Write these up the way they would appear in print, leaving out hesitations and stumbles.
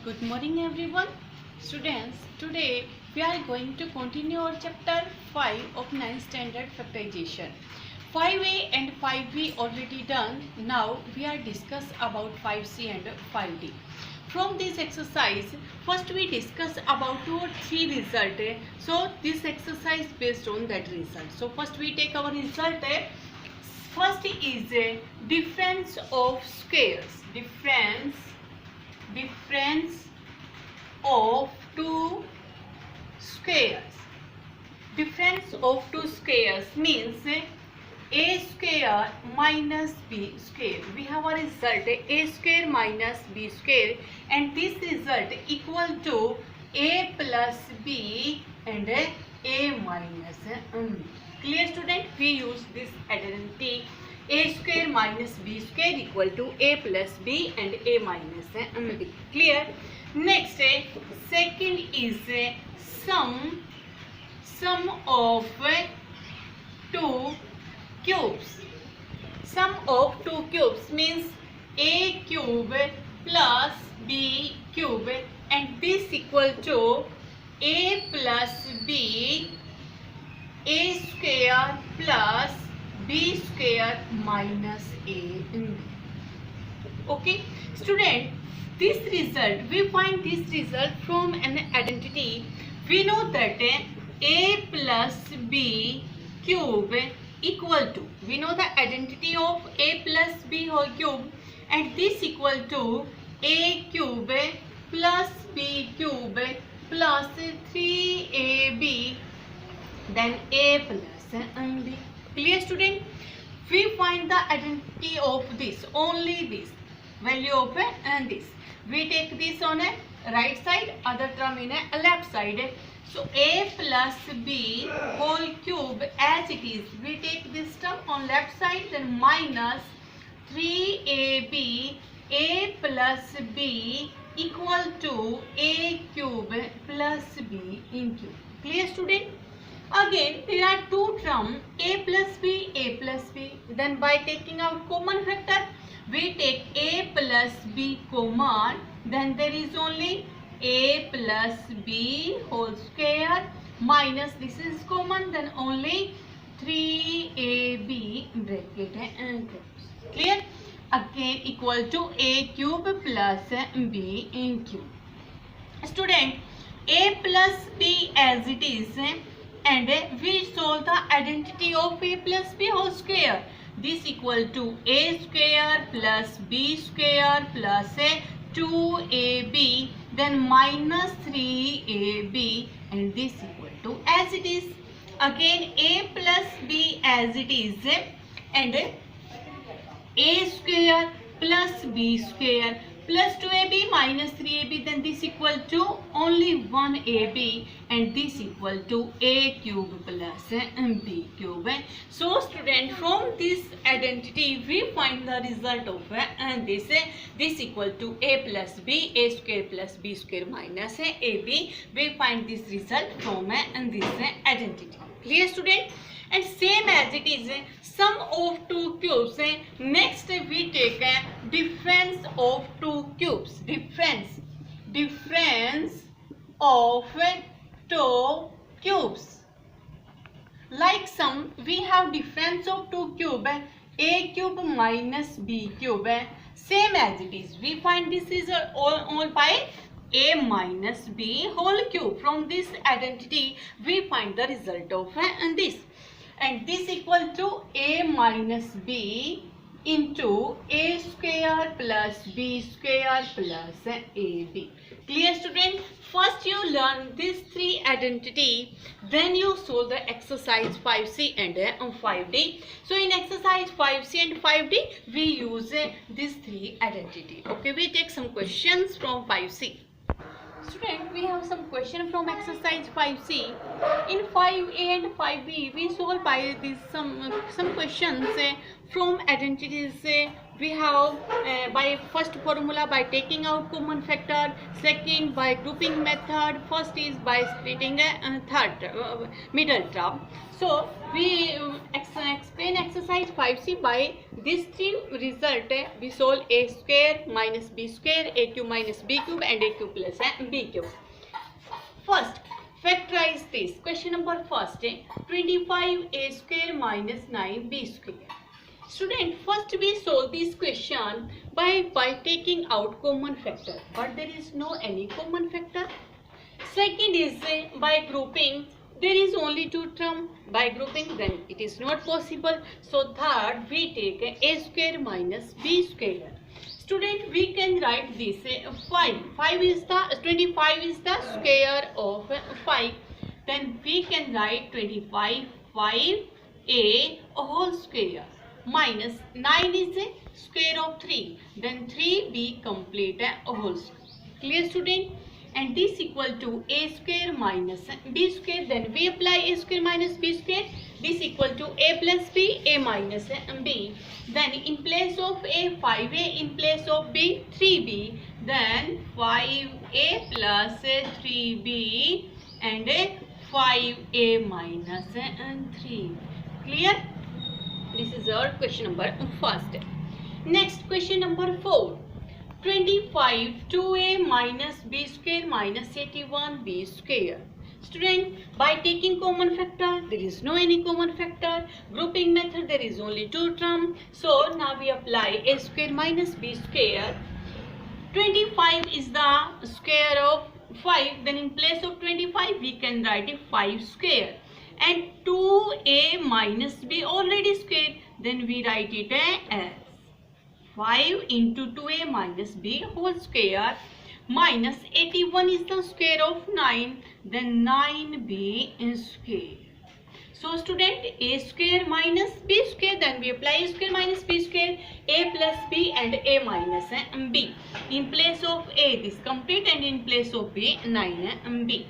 Good morning everyone. Students, today we are going to continue our chapter 5 of 9th standard factorization. 5a and 5b already done. Now we are discuss about 5c and 5d. From this exercise, first we discuss about 2 or 3 result. So this exercise based on that result. So first we take our result. First is difference of squares. Difference of two squares. Difference of two squares means a square minus b square. We have a result a square minus b square, and this result equal to a plus b and a minus b. Clear student? We use this identity a square minus b square equal to a plus b and a minus b. Clear? Next, second is sum of two cubes. Sum of two cubes means a cube plus b cube, and this equal to a plus b a square plus b square minus a. Okay, student, this result, we find this result from an identity. We know that a plus b cube equal to, we know the identity of a plus b whole cube, and this equal to a cube plus b cube plus 3ab then a plus b. Clear student? We find the identity of this, only this value of this. We take this on a right side, other term in a left side. So a plus b whole cube as it is, we take this term on left side, then minus 3ab a plus b equal to a cube plus b in cube. Clear student? Again, there are two terms a plus b. Then by taking out common factor, we take a plus b common. Then there is only a plus b whole square minus this is common. Then only 3ab bracket and close. Clear? Again equal to a cube plus b in cube. Student, a plus b as it is, and we solve the identity of a plus b whole square. This equal to a square plus b square plus 2ab, then minus 3ab, and this equal to as it is. Again a plus b as it is, and a square plus b square plus 2ab minus 3ab, then this equal to only 1ab, and this equal to a cube plus b cube. So student, from this identity we find the result of this equal to a plus b, a square plus b square minus ab. We find this result from this identity. Clear student? And same as it is sum of two cubes. Next we take difference of two cubes. Difference of two cubes. Like sum, we have difference of two cube, a cube minus b cube. Same as it is, we find this is all by a minus b whole cube. From this identity we find the result of this, and this equal to a minus b into a square plus b square plus ab. Clear student? First you learn these three identity, then you solve the exercise 5c and 5d. So in exercise 5c and 5d we use these three identity. Okay, we take some questions from 5c. Student, we have some question from exercise 5c. In 5a and 5b we solve by this some questions from identities we have by first formula by taking out common factor, second by grouping method, first is by splitting a third middle term. So we explain exercise 5c. By this three result we solve a square minus b square, a cube minus b cube, and a cube plus b cube. First, factorize this. Question number first, 25a square minus 9b square. Student, first we solve this question by taking out common factor, but there is no any common factor. Second is by grouping. There is only two term. By grouping, then it is not possible. So third, we take a square minus b square. Student, we can write this 5. 5 is the 25 is the square of 5. Then we can write 25 5a whole square minus 9 is a square of 3. Then 3b complete a whole square. Clear, student? And this equal to a square minus b square. Then we apply a square minus b square. This equal to a plus b, a minus b. Then in place of a 5a, in place of b 3b. Then 5a plus 3b and 5a minus 3. Clear? This is our question number first. Next, question number 4. 25 2a minus b square minus 81b square. Student, by taking common factor, there is no any common factor. Grouping method, there is only two term. So now we apply a square minus b square. 25 is the square of 5. Then in place of 25, we can write a 5 square. And 2a minus b already square. Then we write it as 5 into 2a minus b whole square minus 81 is the square of 9, then 9b is square. So student, a square minus b square, then we apply a square minus b square, a plus b and a minus b. In place of a this complete and in place of b 9b.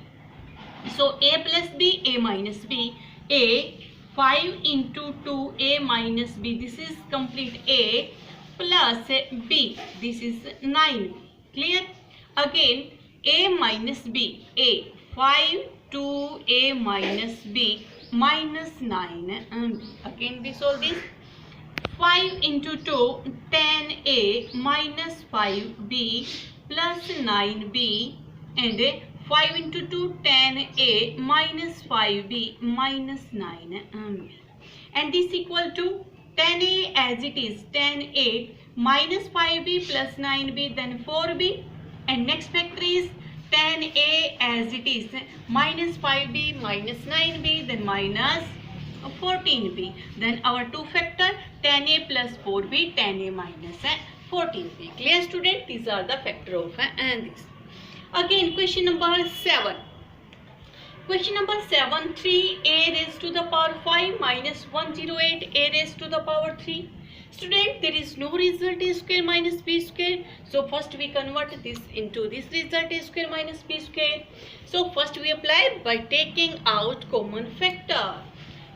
So a plus b, a minus b, a 5 into 2 a minus b, this is complete a plus b, this is 9. Clear? Again a minus b, a 5 to a minus b minus 9. Again we solve this. 5 into 2 10a minus 5b plus 9b and 5 into 2 10a minus 5b minus 9. And this equal to 10a as it is, 10a minus 5b plus 9b, then 4b. And next factor is 10a as it is, minus 5b minus 9b, then minus 14b. Then our two factor 10a plus 4b, 10a minus 14b. Clear, student? These are the factor of and this. Again question number 7. Question number 7, 3a raised to the power 5 minus 108 a raised to the power 3. Student, there is no result a square minus b square. So first we convert this into this result a square minus b square. So first we apply by taking out common factor.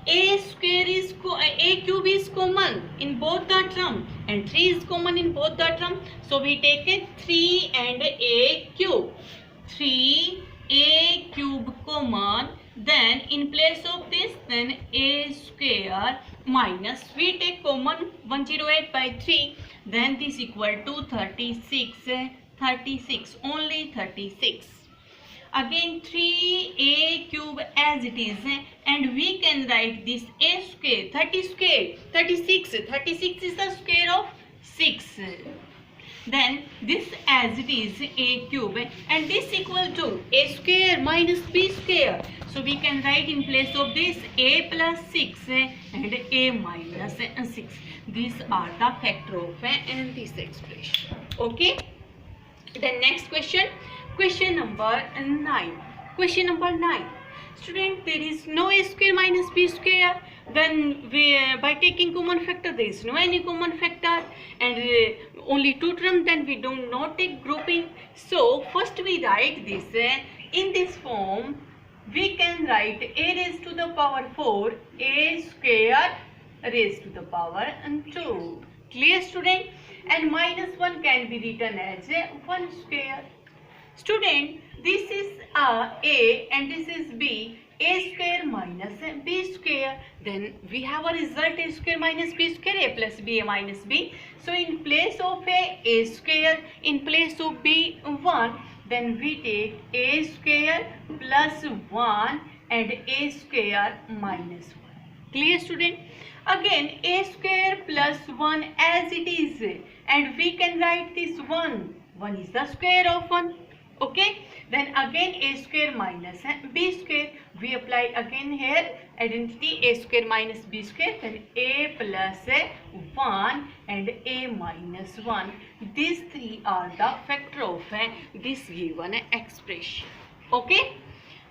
A square is a cube is common in both the term and 3 is common in both the term. So we take a 3 and a cube. 3a cube common, then in place of this then a square minus we take common 108 by 3, then this equal to 36 only 36. Again 3a cube as it is and we can write this a square 36 is the square of 6. Then this as it is a cube and this equal to a square minus b square. So we can write in place of this a plus 6 and a minus 6. These are the factor of this expression. Okay. Then next question. Question number 9. Question number 9. Student, there is no a square minus b square. Then we by taking common factor, there is no any common factor and only two terms, then we do not take grouping. So first we write this in this form. We can write a raised to the power 4 a square raised to the power 2. Clear, student? and minus 1 can be written as 1 square. Student, this is A and this is B. A square minus B square. Then we have a result A square minus B square, A plus B, A minus B. So in place of A square, in place of B 1, then we take A square plus 1 and A square minus 1. Clear, student? Again A square plus 1 as it is, and we can write this 1. 1 is the square of 1. Okay, then again A square minus B square. We apply again here identity A square minus B square, then A plus 1 and A minus 1. These three are the factor of this given expression. Okay,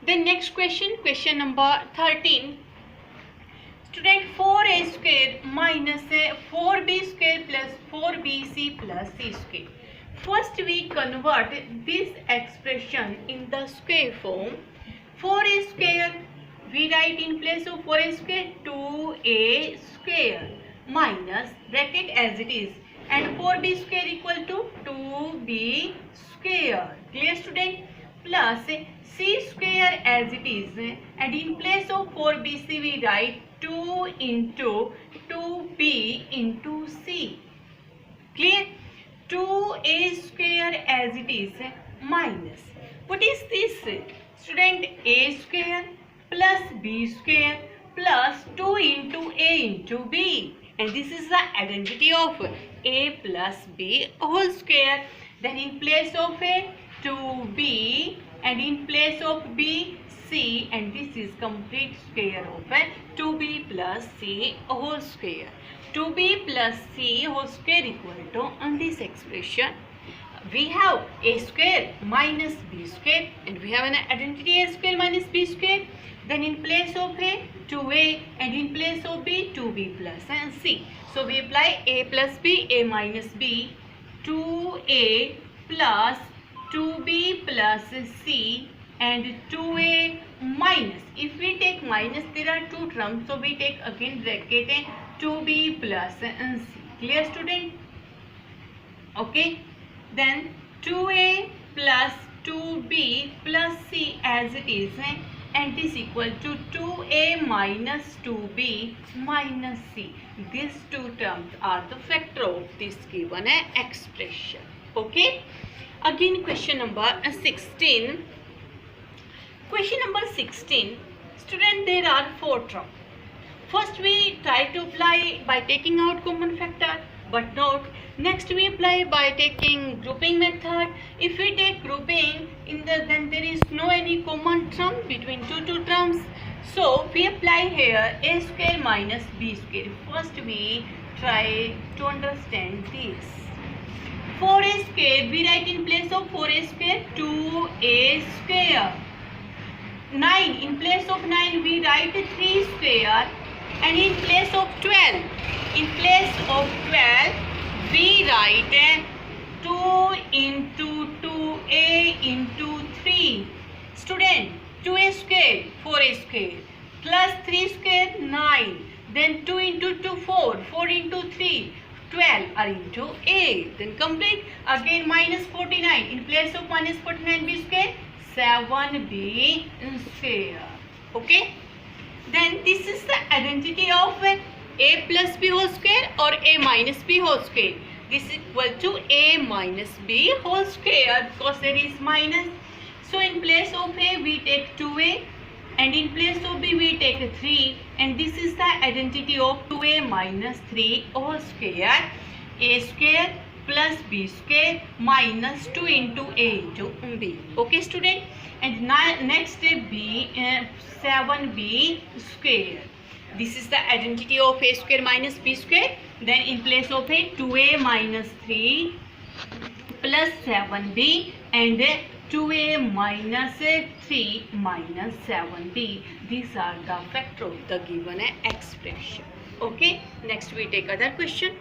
then next question, question number 13. Student, 4A square minus 4B square plus 4BC plus C square. First we convert this expression in the square form. 4A square, we write in place of 4A square 2A square minus bracket as it is, and 4B square equal to 2B square. Clear, student? Plus C square as it is, and in place of 4BC we write 2 into 2B into C. Clear? 2A square as it is minus, what is this? Student, A square plus B square plus 2 into A into B, and this is the identity of A plus B whole square. Then in place of A 2B, and in place of B C, and this is complete square of 2B plus C whole square. 2B plus C whole square equal to, on this expression we have A square minus B square, and we have an identity A square minus B square. Then in place of A 2A, and in place of B 2B plus C. So we apply A plus B, A minus B, 2A plus 2B plus C and 2A minus. If we take minus, there are two terms, so we take again bracket 2B plus C. Clear, student? Okay, then 2A plus 2B plus C as it is, and this equal to 2A minus 2B minus C. These two terms are the factor of this given expression. Okay, again question number 16. Question number 16. Student, there are 4 terms. First we try to apply by taking out common factor, but not. Next we apply by taking grouping method. If we take grouping, then there is no any common term between two terms. So we apply here A square minus B square. First we try to understand this. 4A square, we write in place of 4A square 2A square. 9, in place of 9 we write 3 square, and in place of 12, we write 2 into 2A into 3. Student, 2A square 4A square plus 3 square 9, then 2 into 2 4, 4 into 3 12 are into A. Then complete. Again minus 49, in place of minus 49 B square 7B square. Okay, then this is the identity of A plus B whole square or A minus B whole square. This is equal to A minus B whole square because there is minus. So in place of A we take 2A, and in place of B we take 3, and this is the identity of 2A minus 3 whole square. A square plus B square minus 2 into A into B. Okay, student? And next B 7B square. This is the identity of A square minus B square. Then in place of A 2A minus 3 plus 7B and 2A minus 3 minus 7B. These are the factor of the given expression. Okay, next we take other question.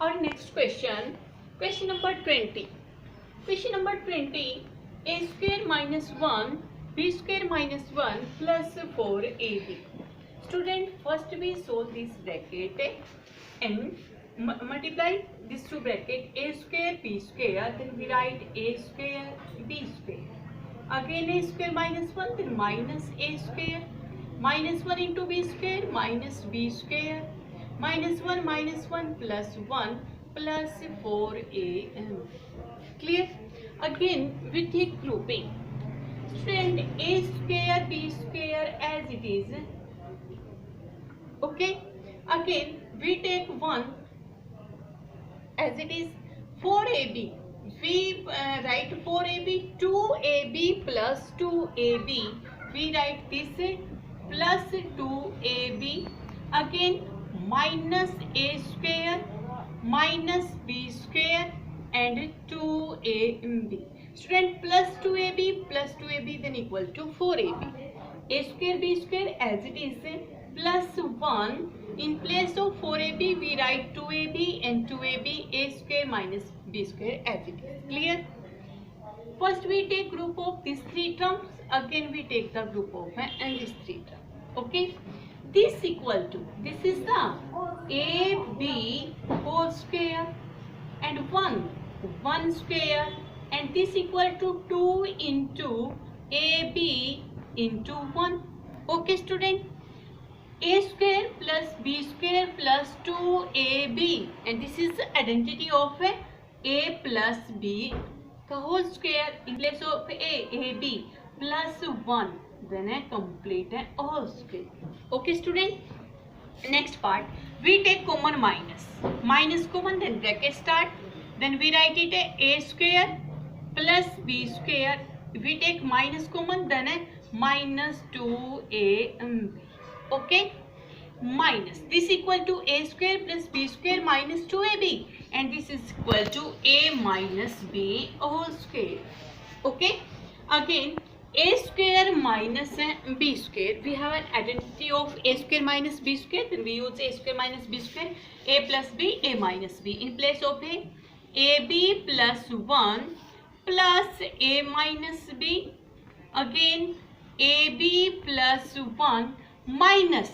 Our next question, question number 20. Question number 20, A square minus 1, B square minus 1 plus 4AB. Student, first we solve this bracket and multiply this two bracket a square b square, then we write a square b square. Again a square minus 1, then minus a square. Minus 1 into b square minus b square. Minus 1 plus 1 plus 4am. Clear? Again we take grouping. Student, a square b square as it is. Okay. Again we take 1 as it is. 4ab. We write 4ab, 2ab plus 2ab. We write this plus 2ab. Again minus a square minus b square and 2ab. Student, plus 2ab then equal to 4ab. A square b square as it is, plus 1. In place of 4ab we write 2ab and 2ab, a square minus b square as it is. Clear? First we take group of these three terms. Again we take the group of these three terms. Okay. This equal to, this is the ab whole square and 1 square, and this equal to 2 into ab into 1. Okay student, a square plus b square plus 2ab, and this is the identity of a plus b the whole square. In place of ab plus 1, then a complete whole square. Okay student, next part we take common minus common, then bracket start, then we write it a square plus b square. We take minus common, then a minus 2ab. Okay, minus this equal to a square plus b square minus 2ab, and this is equal to a minus b whole square. Okay, again a square minus b square, we have an identity of a square minus b square, then we use a square minus b square, a plus b, a minus b. In place of a, ab plus 1 plus a minus b. Again ab plus 1 minus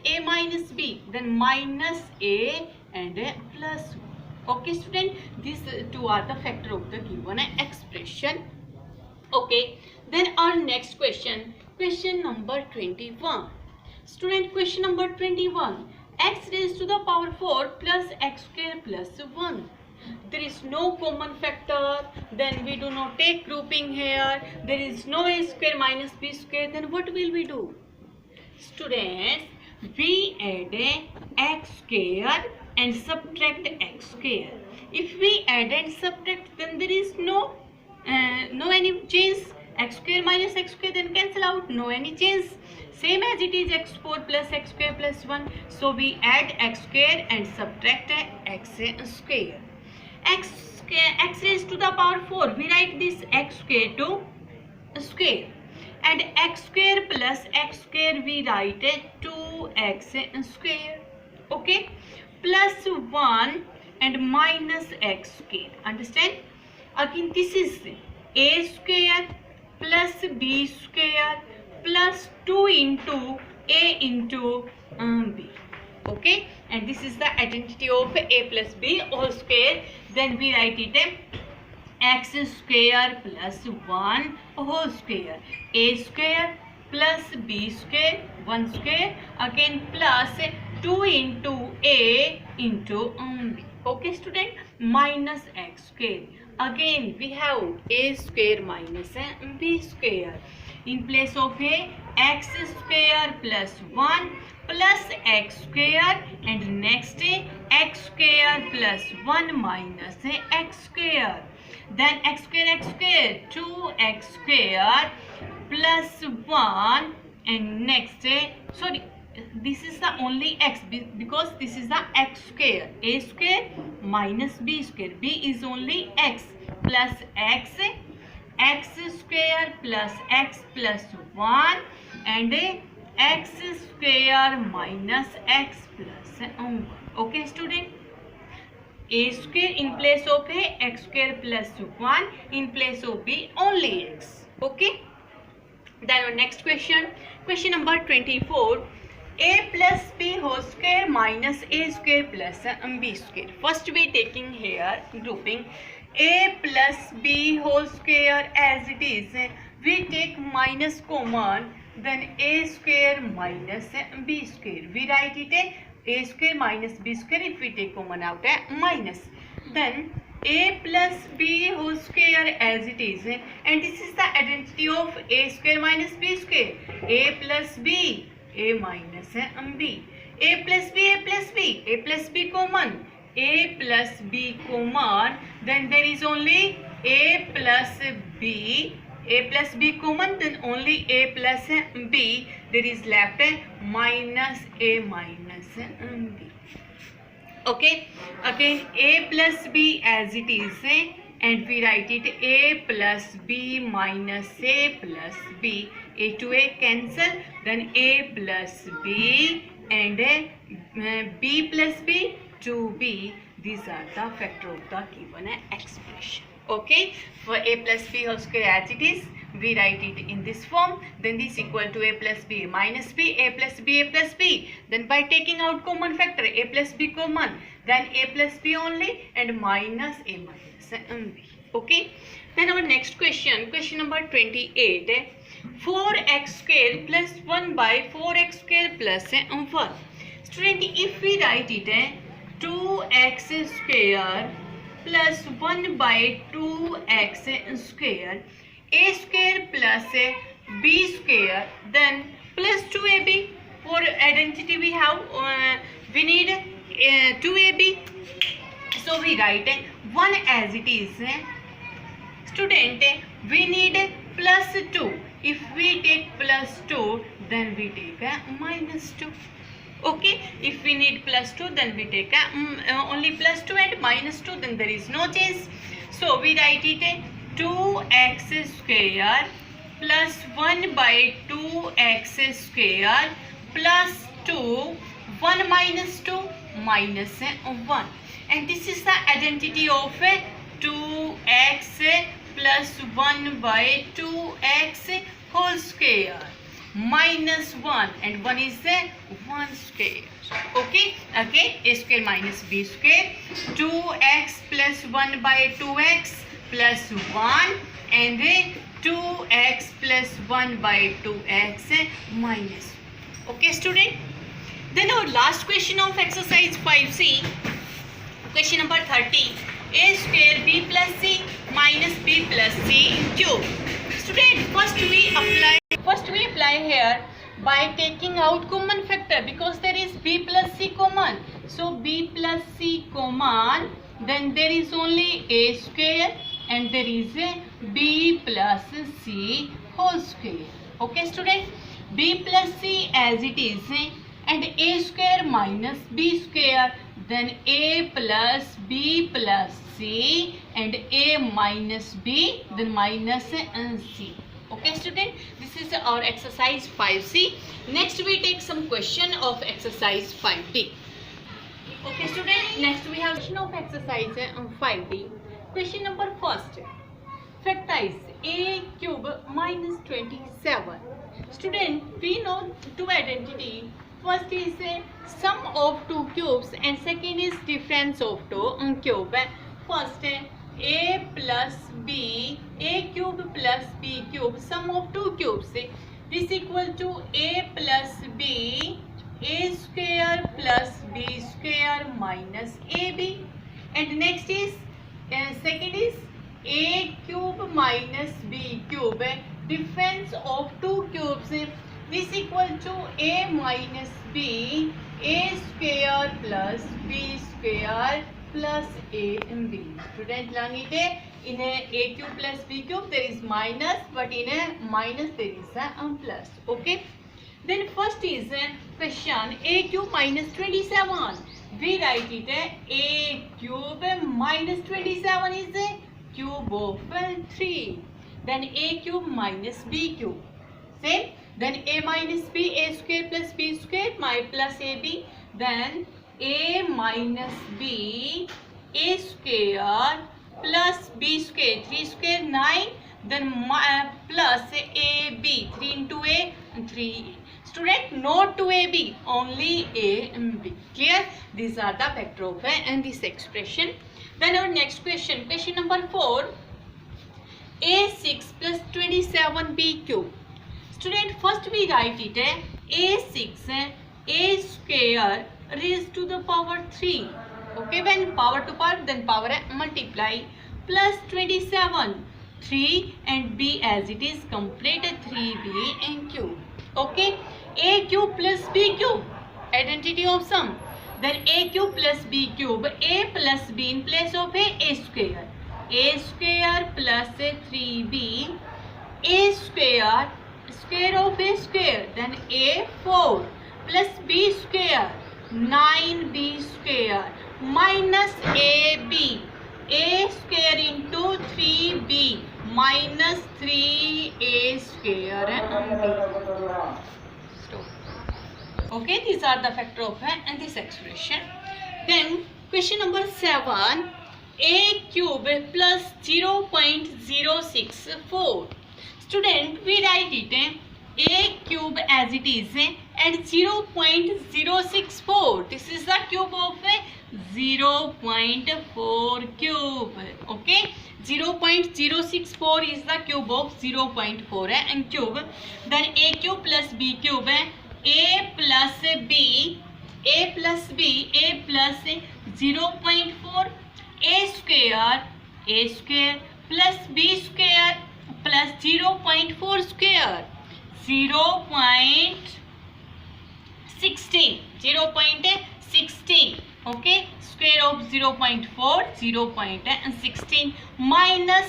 a minus b, then minus a and a plus 1. Okay student, these two are the factor of the given expression. Okay, then our next question number 21. Student, question number 21. X raised to the power 4 plus x square plus 1. There is no common factor, then we do not take grouping here. There is no a square minus b square, then what will we do? Students, we add x square and subtract x square. If we add and subtract, then there is no any change. X square minus x square, then cancel out, no any change. Same as it is x4 plus x square plus 1. So we add x square and subtract x square. X raised to the power 4, we write this x square to square, and x square plus x square we write 2x square. Okay, plus 1 and minus x square. Understand? Again this is a square plus b square plus 2 into a into b. Okay, and this is the identity of a plus b whole square. Then we write it x square plus 1 whole square, a square plus b square 1 square, again plus 2 into a into b. Okay student, minus x square. Again we have a square minus b square. In place of a, x square plus 1 plus x square, and next x square plus 1 minus x square. Then x square 2x square plus 1, and next sorry, this is the only x because this is the x square. A square minus b square, b is only x, plus x square plus x plus 1, and x square minus x plus 1. Okay student, a square in place of a, x square plus 1 in place of b, only x. Okay, then our next question number 24. a plus b whole square minus a square plus b square. First we taking here grouping a plus b whole square as it is. We take minus common, then a square minus b square. We write it a square minus b square. If we take common out minus, then a plus b whole square as it is, and this is the identity of a square minus b square. A plus b, a minus b, a plus b, a plus b, a plus b common, a plus b common, then there is only a plus b, a plus b common, then only a plus b, there is left minus a minus b. Okay, again a plus b as it is, and we write it a plus b minus a plus b, a to a cancel, then a plus b and b plus b to b. These are the factor of the given expression. Okay, for a plus b whole square as it is, we write it in this form, then this equal to a plus b minus b, a plus b, a plus b. Then by taking out common factor, a plus b common, then a plus b only, and minus a minus b. Okay, then our next question, question number 28. 4x square plus 1 by 4x square plus 1. Student, if we write it 2x square plus 1 by 2x square, a square plus b square, then plus 2ab. For identity we have we need 2ab, so we write 1 as it is. Student, we need plus 2. If we take plus 2, then we take minus 2. Okay, if we need plus 2, then we take only plus 2 and minus 2, then there is no change. So we write it 2x square plus 1 by 2x square plus 2, 1 minus 2 minus 1. And this is the identity of 2x plus 1 by 2x whole square minus 1, and 1 is 1 square. Okay, again a square minus b square, 2x plus 1 by 2x plus 1, and 2x plus 1 by 2x minus. Okay student, then our last question of exercise 5c, question number 30. A square b plus c minus b plus c cube. Student, first we apply here by taking out common factor, because there is b plus c common. So b plus c common, then there is only a square and there is a b plus c whole square. Okay student, b plus c as it is, and a square minus b square, then a plus b plus c, and a minus b, then minus c. Okay student, this is our exercise 5c. Next we take some question of exercise 5d. Okay student, next we have question of exercise 5d. Question number first, factorize a cube minus 27. Student, we know two identity. First is sum of two cubes and second is difference of two cube. First, a plus b, a cube plus b cube, sum of two cubes, this equal to a plus b, a square plus b square minus ab. And next is second is a cube minus b cube, difference of two cubes, this equal to a minus b, a square plus b square plus a and b. Student, learn it in a cube plus b cube there is minus, but in a minus there is a plus. Okay, then first is question a cube minus 27. We write it a cube minus 27 is a cube of 3. Then a cube minus b cube, same. Then a minus b, a square plus b square plus ab. Then a minus b, a square plus b square, 3 square 9, then plus ab, 3 into a 3. Student, not 2ab, only a and b. Clear? These are the factor of and this expression. Then our next question, question number 4. a6 plus 27b cube. Student, first we write it a6 a square raised to the power 3. Okay, when power to power, then power multiply, plus 27 3 and b as it is, complete 3b and cube. Okay, a cube plus b cube, identity of sum. Then a cube plus b cube, a plus b in place of a square. A square plus 3b, a square, square of a square, then a 4 plus b square, 9b square, minus ab, a square into 3b minus 3a square and b. Okay, these are the factor of and this expression. Then question number 7, a cube plus 0.064. Student, we write it a cube as it is and 0.064. This is the cube of 0.4 cube. Okay, 0.064 is the cube of 0.4 and cube. Then a cube plus b cube, a plus b, a plus b, a plus 0.4, a square plus b square plus 0.4 square, 0.16, 0.16. Okay, square of 0.4, 0.16 minus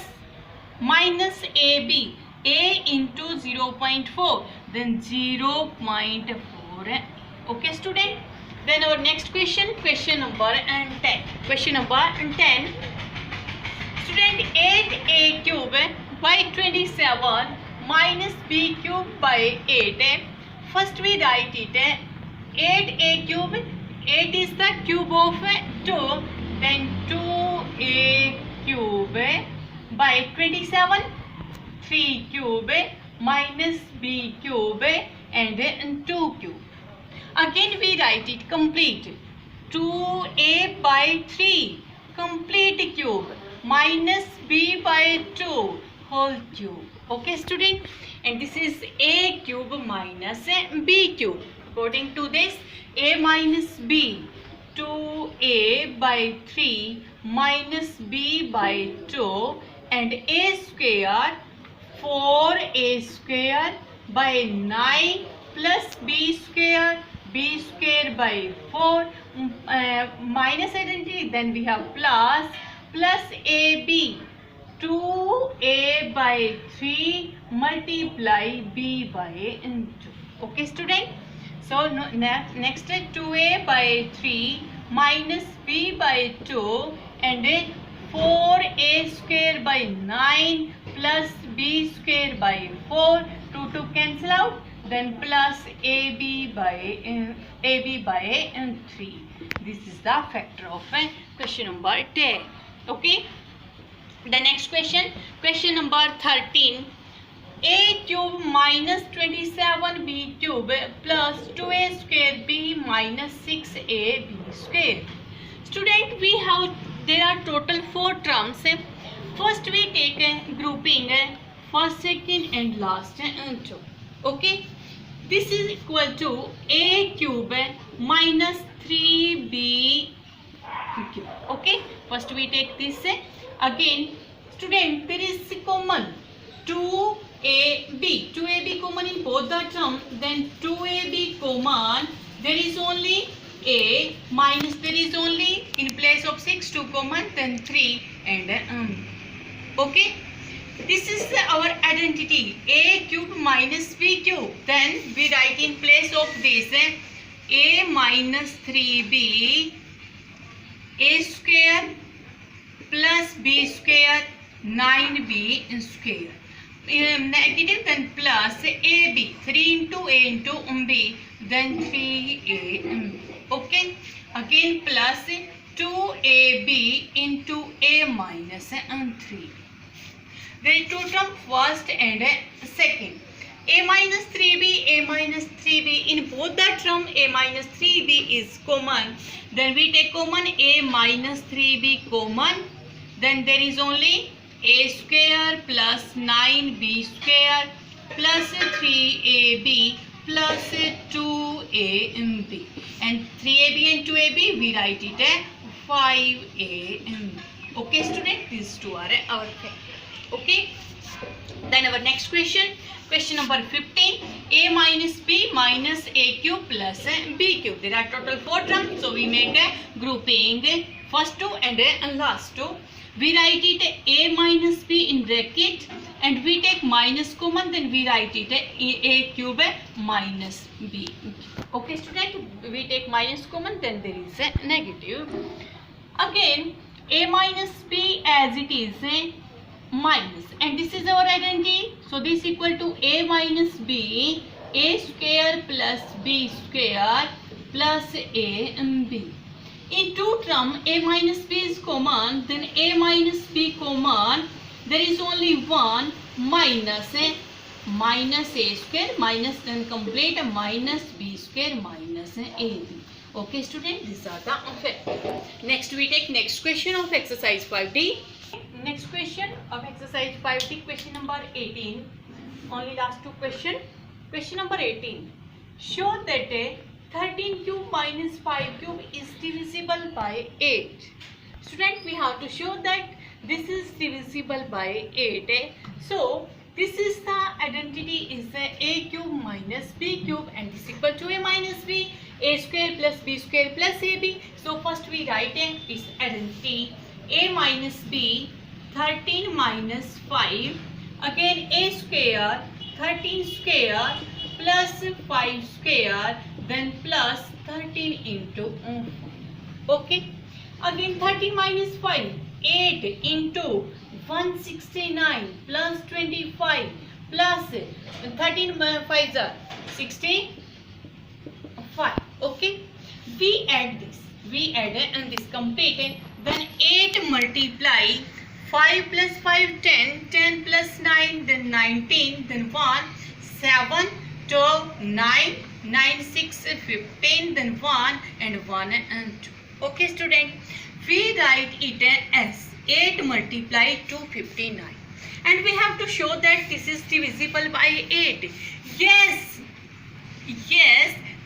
ab, a into 0.4, then 0.4. Okay, student. Then our next question, question number 10. Question number 10. Student, 8a cube by 27 minus b cube by 8. First we write it 8a cube. 8 is the cube of 2. Then 2a cube by 27. 3 cube minus b cube and 2 cube. Again we write it complete. 2a by 3 complete cube minus b by 2 whole cube. Okay, student, and this is a cube minus b cube. According to this, a minus b, 2a by 3 minus b by 2 and a square, 4a square by 9 plus b square by 4, minus identity, then we have plus ab, 2a by 3 multiply b by 2. Okay, student. So next 2a by 3 minus b by 2 and 4a square by 9 plus b square by 4, 2 to cancel out, then plus ab by 3. This is the factor of question number 10. Okay, the next question, question number 13. A cube minus 27b cube plus 2a square b minus 6ab square. Student, we have, there are total 4 terms. First we take a grouping first, second and last and 2. Okay, this is equal to a cube minus 3b cube. Okay, first we take this again. Student, there is common 2ab common in both the term, then 2ab common, there is only a minus, there is only in place of 6 2 common, then 3 and okay, this is our identity, a cube minus b cube. Then we write in place of this a minus 3b, a square plus b square 9b square, negative, then plus ab, 3 into a into b, then 3a. Okay, again plus 2ab into a minus 3. There is two terms, first and second. a minus 3b, a minus 3b. In both the term a minus 3b is common. Then we take common a minus 3b common. Then there is only a square plus 9b square plus 3ab plus 2ab. And 3ab and 2ab we write it as 5ab. Okay student, these two are our factor. Okay. Then our next question, question number 15, a minus b minus a cube plus b cube. There are total 4 terms, so we make a grouping, first two and last two. We write it a minus b in bracket and we take minus common, then we write it a cube minus b. Okay student, we take minus common, then there is a negative. Again a minus b as it is minus, and this is our identity, so this equal to a minus b, a square plus b square plus a and b. In two term a minus b is common, then a minus b common, there is only one minus a square minus, then complete minus b square minus ab. Okay student, these are the factors. Next we take next question of exercise 5D. Next question of exercise 5D, question number 18. Only last two question. Question number 18. Show that 13 cube minus 5 cube is divisible by 8. Student, we have to show that this is divisible by 8. So this is the identity is a cube minus b cube, and this equal to a minus b, a square plus b square plus ab. So first we write its identity, a minus b 13 minus 5, again a square 13 square plus 5 square, then plus 13 into okay. Again 13 minus 5, 8 into 169 plus 25 plus 13 5s are 65. Okay, we add this, and this complete, then 8 multiply 5 plus 5 10, 10 plus 9 then 19, then 1 7 12 9 9 6 15, then 1 and 1 and 2. Okay student, we write it as 8 multiply 259, and we have to show that this is divisible by 8. Yes,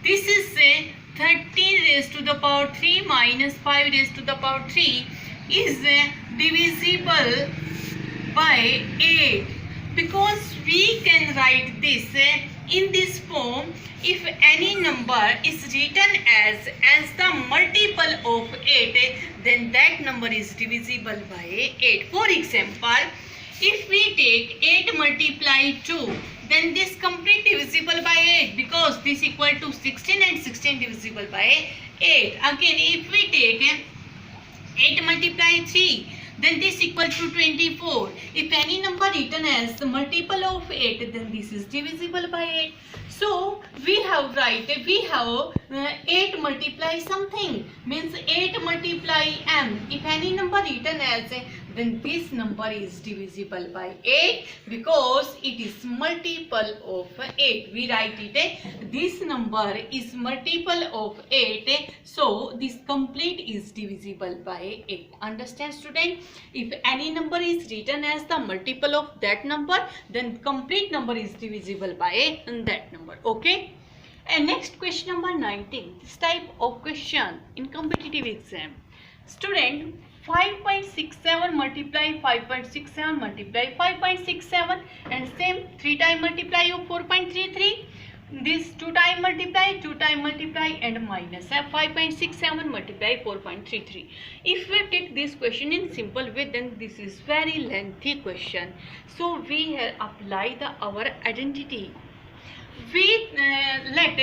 this is a 13 raised to the power 3 minus 5 raised to the power 3 is divisible by 8, because we can write this in this form. If any number is written as the multiple of 8, then that number is divisible by 8. For example, if we take 8 multiply 2, then this complete divisible by 8, because this equal to 16 and 16 divisible by 8. Again, if we take 8 multiply 3, then this equal to 24. If any number written as the multiple of 8, then this is divisible by 8. So we have 8 multiply something, means 8 multiply m. If any number written as, then this number is divisible by 8, because it is multiple of 8. We write it, this number is multiple of 8, so this complete is divisible by 8. Understand student? If any number is written as the multiple of that number, then complete number is divisible by that number. Okay. And next question number 19. This type of question in competitive exam. Student, 5.67 multiply 5.67 multiply 5.67, and same 3 time multiply of 4.33. This 2 time multiply and minus 5.67 multiply 4.33. If we take this question in simple way, then this is very lengthy question. So we apply our identity. We let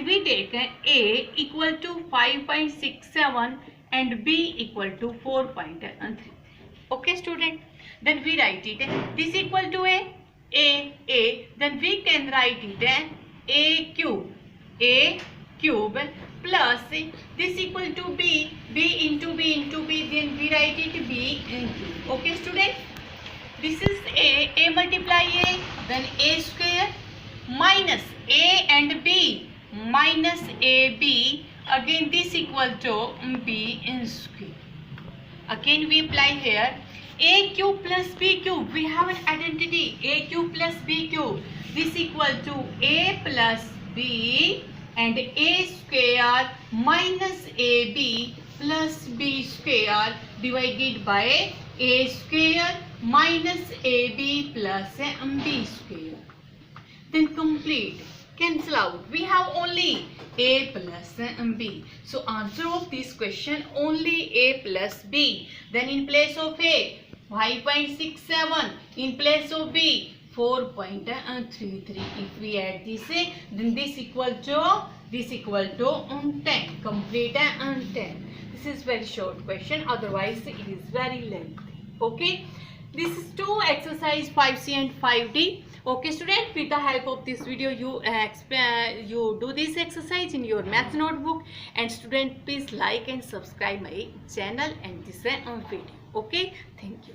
we take a equal to 5.67 and b equal to 4.3. Okay student, then we write it, this equal to a, then we can write it a cube plus this equal to b into b, then we write it b cube. Okay student, this is a multiply a, then a square minus a and b minus ab, again this equal to b in square. Again we apply here a cube plus b cube. We have an identity a cube plus b cube. This equal to a plus b and a square minus ab plus b square divided by a square minus ab plus b square. Then complete, cancel out. We have only a plus b. So answer of this question only a plus b. Then in place of a 5.67, in place of b 4.33. If we add this, then this equal to 10. Complete 10. This is very short question. Otherwise, it is very lengthy. Okay. This is to exercise 5C and 5D. Okay student, with the help of this video you do this exercise in your math notebook. And student, please like and subscribe my channel and this video. Okay, thank you.